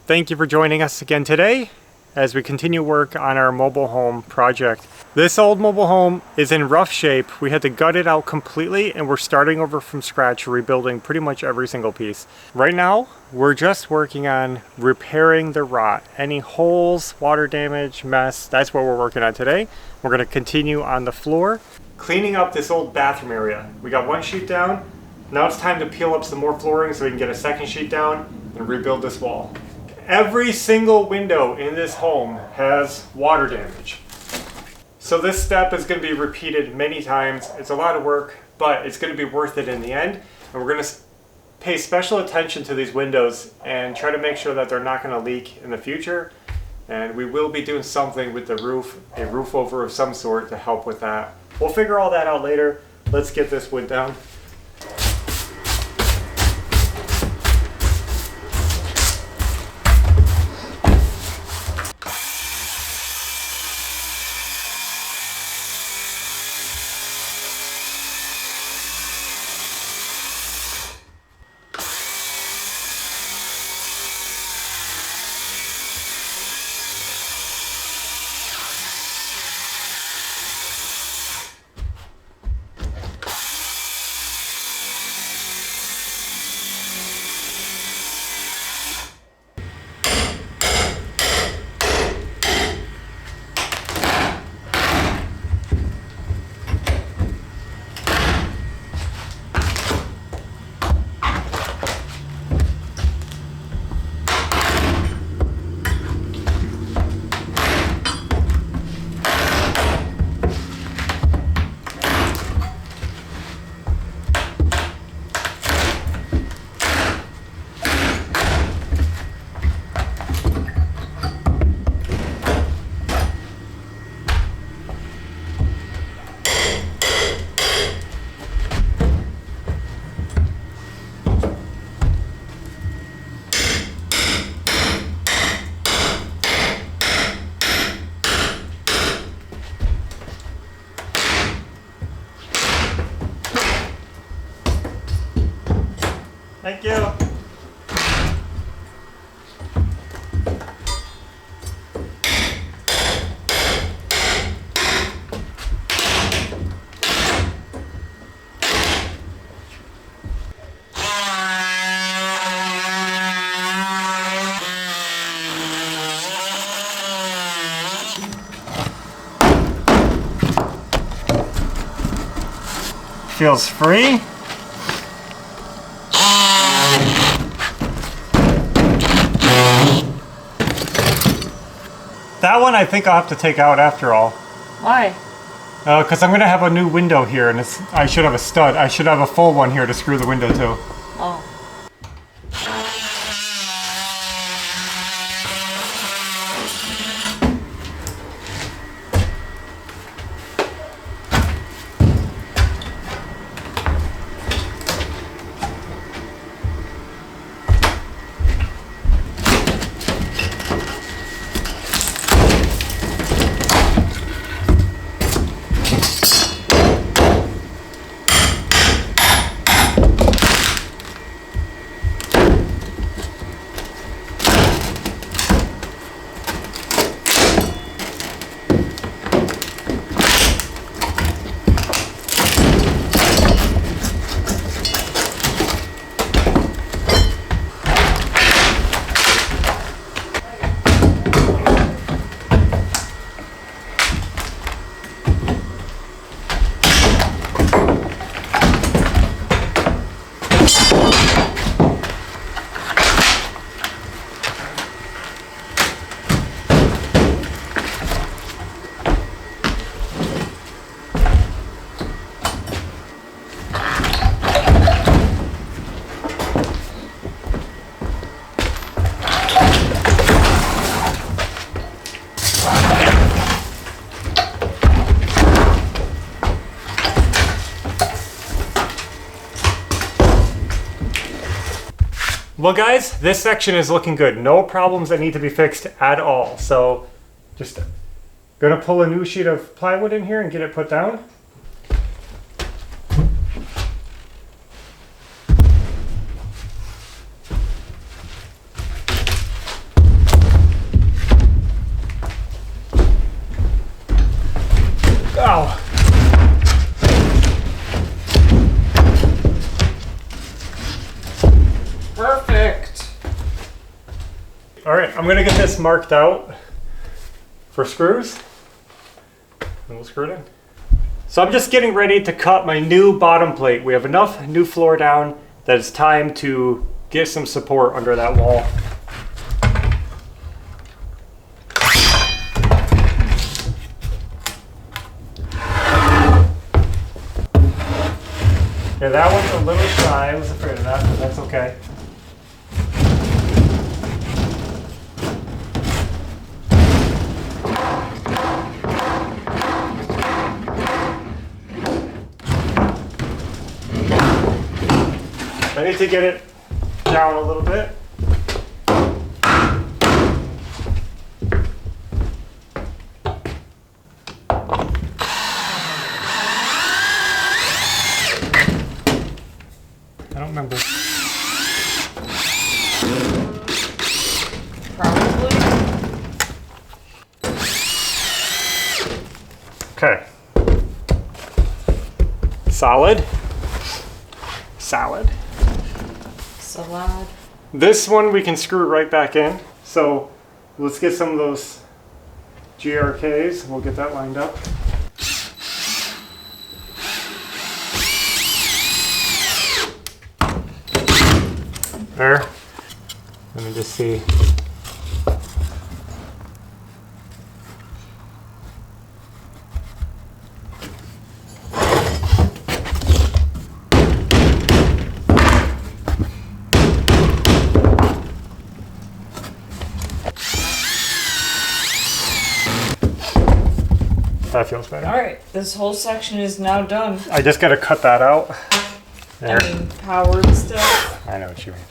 Thank you for joining us again today as we continue work on our mobile home project. This old mobile home is in rough shape. We had to gut it out completely and we're starting over from scratch, rebuilding pretty much every single piece. Right now, we're just working on repairing the rot. Any holes, water damage, mess, that's what we're working on today. We're gonna continue on the floor. Cleaning up this old bathroom area. We got one sheet down. Now it's time to peel up some more flooring so we can get a second sheet down and rebuild this wall. Every single window in this home has water damage. So this step is going to be repeated many times. It's a lot of work, but it's going to be worth it in the end. And we're going to pay special attention to these windows and try to make sure that they're not going to leak in the future. And we will be doing something with the roof, a roof over of some sort to help with that. We'll figure all that out later. Let's get this wood down. Thank you. Feels free. That one I think I'll have to take out after all. Why? Because I'm going to have a new window here and I should have a stud. I should have a full one here to screw the window to. Oh. Well guys, this section is looking good. No problems that need to be fixed at all. So just gonna pull a new sheet of plywood in here and get it put down. All right, I'm gonna get this marked out for screws, and we'll screw it in. So I'm just getting ready to cut my new bottom plate. We have enough new floor down that it's time to get some support under that wall. Yeah, that one's a little shy. I was afraid of that, but that's okay. I need to get it down a little bit. I don't remember. Probably. Okay. Solid. Solid. Salad. This one we can screw right back in. So let's get some of those GRKs. We'll get that lined up. There. Let me just see. That feels better. All right, this whole section is now done. I just got to cut that out. There. I mean, powered stuff. I know what you mean.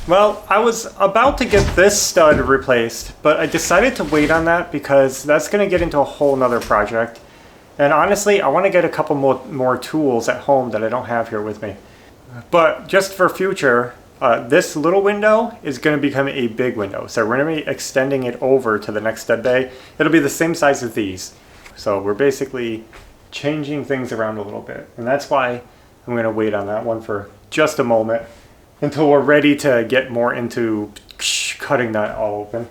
Well, I was about to get this stud replaced, but I decided to wait on that because that's going to get into a whole nother project. And honestly, I want to get a couple more tools at home that I don't have here with me. But just for future, this little window is going to become a big window. So we're going to be extending it over to the next stud bay. It'll be the same size as these. So we're basically changing things around a little bit. And that's why I'm going to wait on that one for just a moment until we're ready to get more into cutting that all open.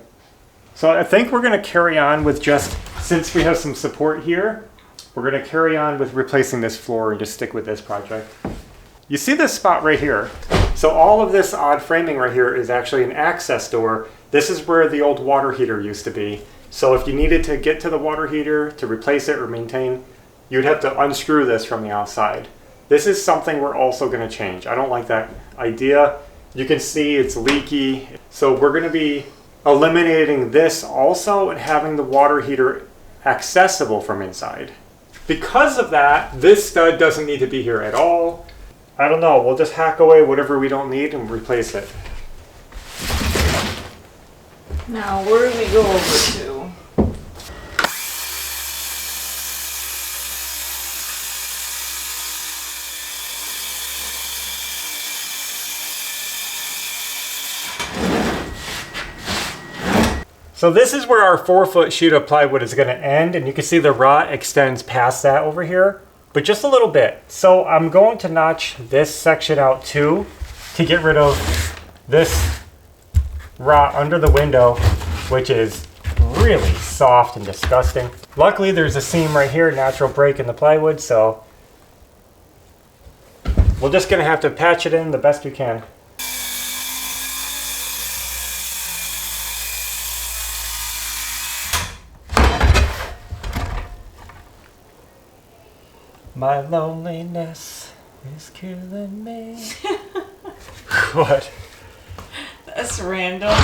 So I think we're going to carry on with just, since we have some support here, we're going to carry on with replacing this floor and just stick with this project. You see this spot right here. So all of this odd framing right here is actually an access door. This is where the old water heater used to be. So if you needed to get to the water heater to replace it or maintain, you'd have to unscrew this from the outside. This is something we're also going to change. I don't like that idea. You can see it's leaky. So we're going to be eliminating this also and having the water heater accessible from inside. Because of that, this stud doesn't need to be here at all. I don't know, we'll just hack away whatever we don't need and replace it. Now, where do we go over to? So this is where our 4-foot sheet of plywood is going to end, and you can see the rot extends past that over here, but just a little bit. So I'm going to notch this section out too to get rid of this rot under the window, which is really soft and disgusting. Luckily there's a seam right here, natural break in the plywood, so we're just going to have to patch it in the best we can. My loneliness is killing me. What? That's random.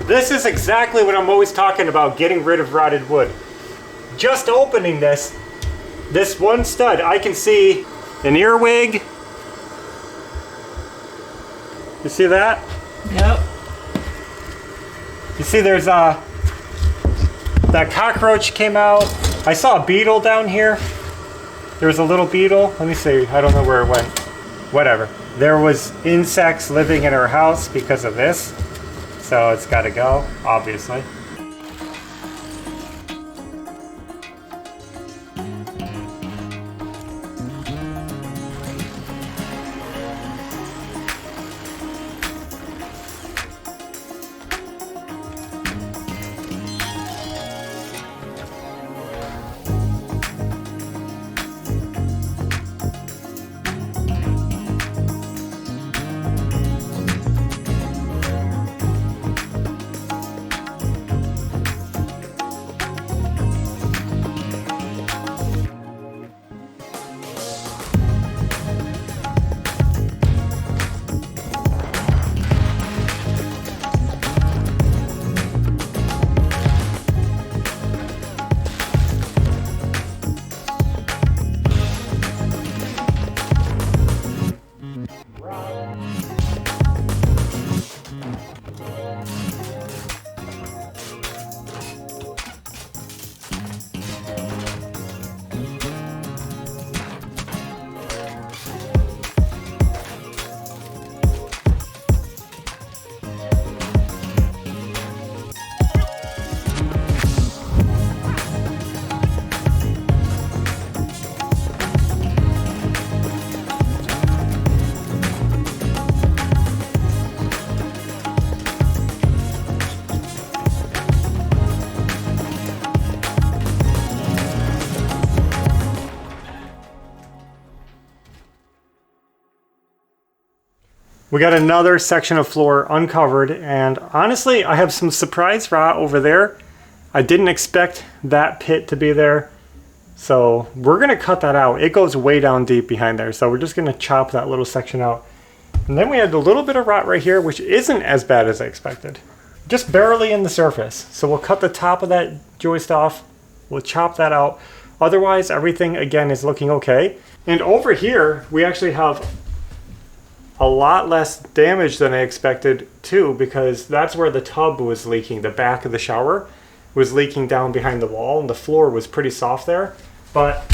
This is exactly what I'm always talking about, getting rid of rotted wood. Just opening this one stud, I can see an earwig. You see that? Yep. You see there's that cockroach came out. I saw a beetle down here. There was a little beetle. Let me see, I don't know where it went. whatever. There was insects living in our house because of this, so it's got to go, obviously. We got another section of floor uncovered, and honestly, I have some surprise rot over there. I didn't expect that pit to be there, so we're gonna cut that out. It goes way down deep behind there, so we're just gonna chop that little section out. And then we had a little bit of rot right here, which isn't as bad as I expected. Just barely in the surface. So we'll cut the top of that joist off. We'll chop that out. Otherwise, everything again is looking okay. And over here, we actually have a lot less damage than I expected too, because that's where the tub was leaking. The back of the shower was leaking down behind the wall, and the floor was pretty soft there. But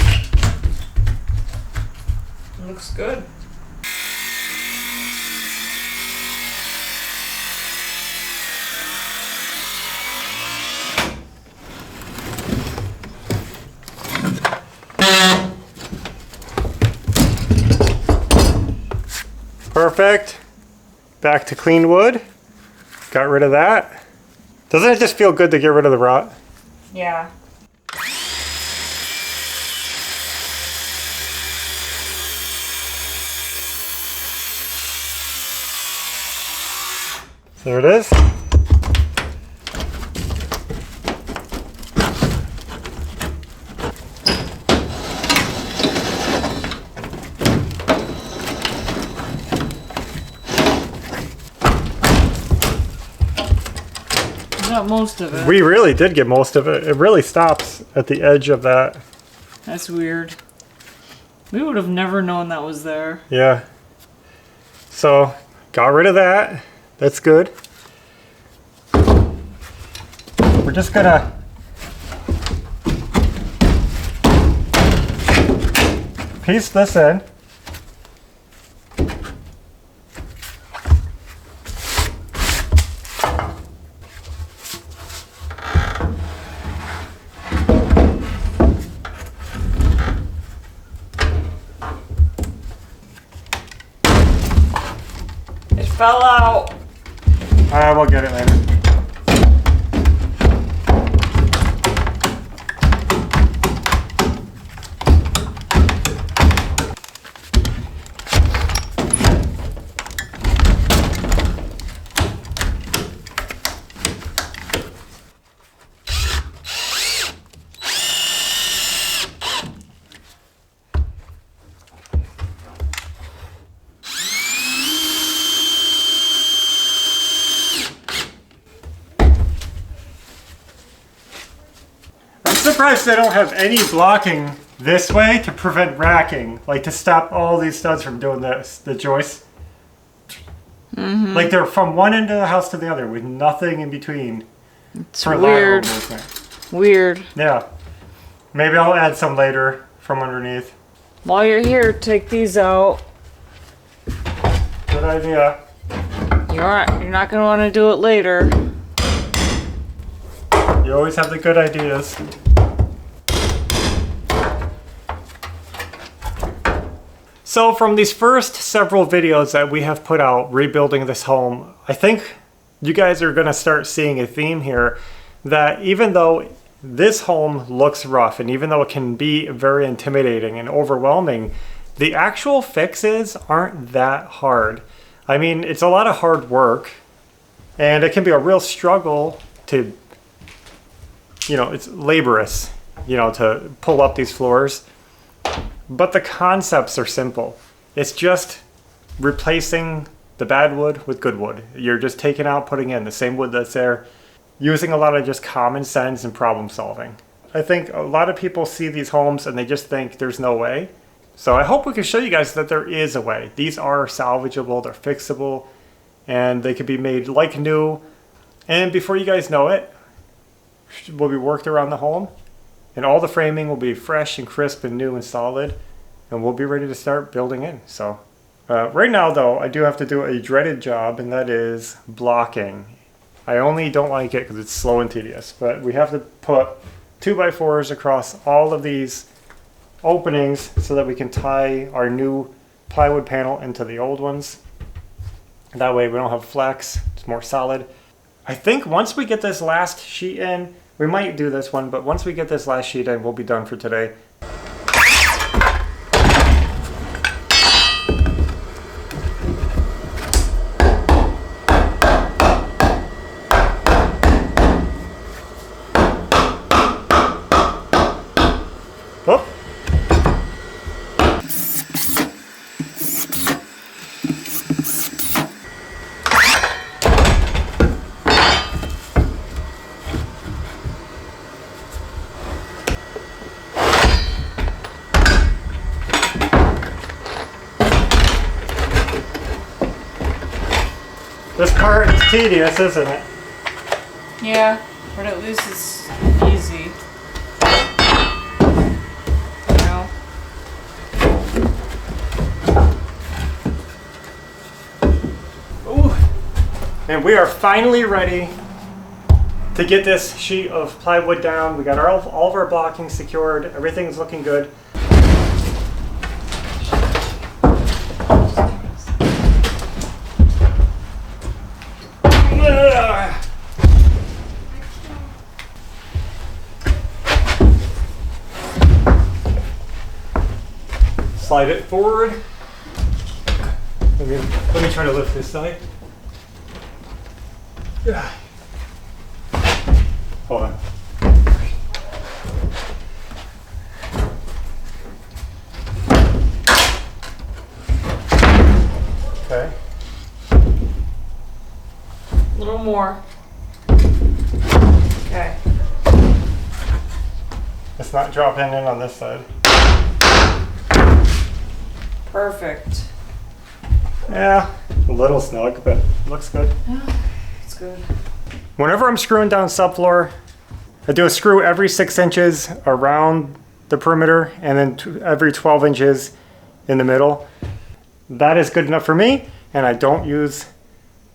Looks good. perfect. Back to clean wood. Got rid of that. Doesn't it just feel good to get rid of the rot? Yeah. There it is. Got most of it. We really did get most of it. It really stops at the edge of that. That's weird. We would have never known that was there. Yeah. So, got rid of that. That's good. We're just gonna piece this in. It fell out. We'll get it later. I'm surprised they don't have any blocking this way to prevent racking, like to stop all these studs from doing this, the joists. Like they're from one end of the house to the other with nothing in between. It's for weird. lateral movement. Weird. Yeah. Maybe I'll add some later from underneath. While you're here, take these out. idea. You're not gonna want to do it later. You always have the good ideas. So from these first several videos that we have put out rebuilding this home, I think you guys are going to start seeing a theme here that even though this home looks rough and even though it can be very intimidating and overwhelming, the actual fixes aren't that hard. I mean, it's a lot of hard work and it can be a real struggle to, it's laborious, to pull up these floors. But the concepts are simple. It's just replacing the bad wood with good wood. You're just taking out, putting in the same wood that's there, using a lot of just common sense and problem solving. I think a lot of people see these homes and they just think there's no way. So I hope we can show you guys that there is a way. These are salvageable, they're fixable, and they could be made like new. And before you guys know it, will be worked around the home. And all the framing will be fresh and crisp and new and solid. And we'll be ready to start building in. So right now though, I do have to do a dreaded job, and that is blocking. I only don't like it because it's slow and tedious. But we have to put 2x4s across all of these openings so that we can tie our new plywood panel into the old ones. That way we don't have flex, it's more solid. I think once we get this last sheet in, we might do this one, but once we get this last sheet in, we'll be done for today. Whoop. This part is tedious, isn't it? Yeah, but at least it's easy. No. Ooh. And we are finally ready to get this sheet of plywood down. We got all of our blocking secured. Everything's looking good. Slide it forward. Let me try to lift this side. Yeah. Hold on. Okay. A little more. Okay. It's not dropping in on this side. Perfect. Yeah, a little snug, but looks good. Yeah, it's good. Whenever I'm screwing down subfloor, I do a screw every 6 inches around the perimeter and then every 12 inches in the middle. That is good enough for me, and I don't use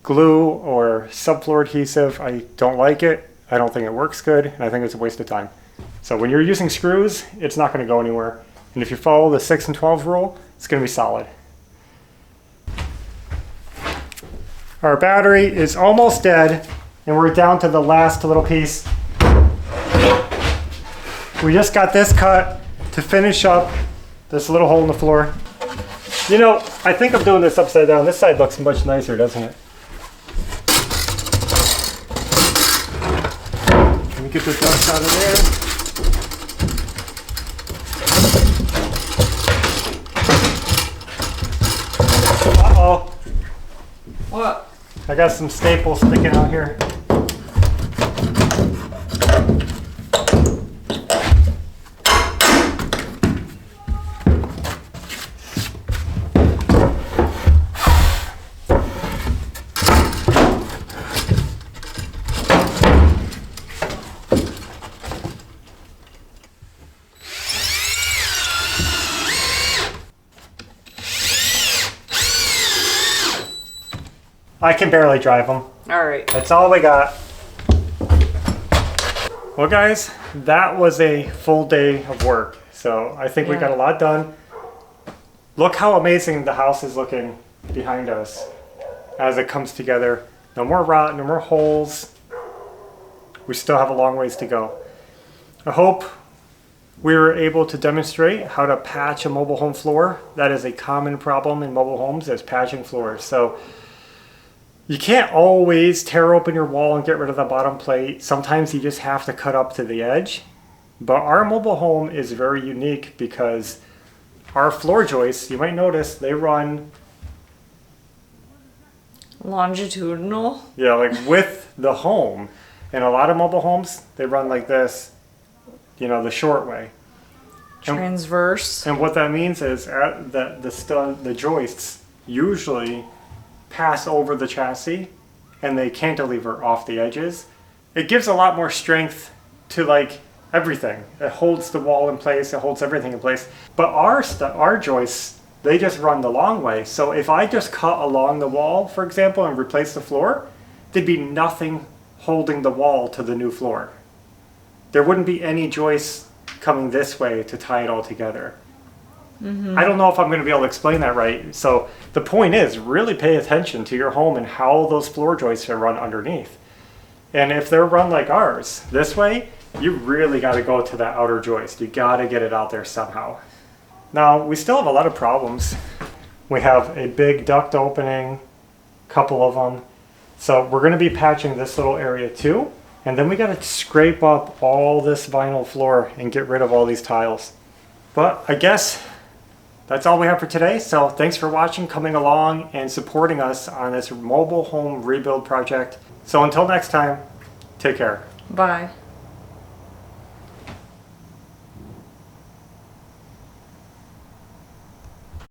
glue or subfloor adhesive. I don't like it. I don't think it works good, and I think it's a waste of time. So when you're using screws, it's not going to go anywhere. And if you follow the 6 and 12 rule, it's going to be solid. Our battery is almost dead, and we're down to the last little piece. We just got this cut to finish up this little hole in the floor. You know, I think I'm doing this upside down. This side looks much nicer, doesn't it? Let me get this dust out of there. Uh-oh. What? I got some staples sticking out here. I can barely drive them. All right. That's all we got. Well, guys, that was a full day of work. So I think we Yeah. got a lot done. Look how amazing the house is looking behind us as it comes together. No more rot, no more holes. We still have a long ways to go. I hope we were able to demonstrate how to patch a mobile home floor. That is a common problem in mobile homes, is patching floors. So you can't always tear open your wall and get rid of the bottom plate. Sometimes you just have to cut up to the edge. But our mobile home is very unique because our floor joists, you might notice, they run Longitudinal. like with the home. And a lot of mobile homes, they run like this, the short way. Transverse. And what that means is the joists usually pass over the chassis and they cantilever off the edges. It gives a lot more strength to everything. It holds the wall in place, it holds everything in place. But our joists, they just run the long way. So if I just cut along the wall, for example, and replace the floor, there'd be nothing holding the wall to the new floor. There wouldn't be any joists coming this way to tie it all together. I don't know if I'm going to be able to explain that right. So the point is, really pay attention to your home and how those floor joists are run underneath. And if they're run like ours, this way, you really got to go to that outer joist. You got to get it out there somehow. Now, we still have a lot of problems. We have a big duct opening, couple of them. So we're going to be patching this little area too. And then we got to scrape up all this vinyl floor and get rid of all these tiles. But I guess that's all we have for today. So thanks for watching, coming along, and supporting us on this mobile home rebuild project. So until next time, take care. Bye.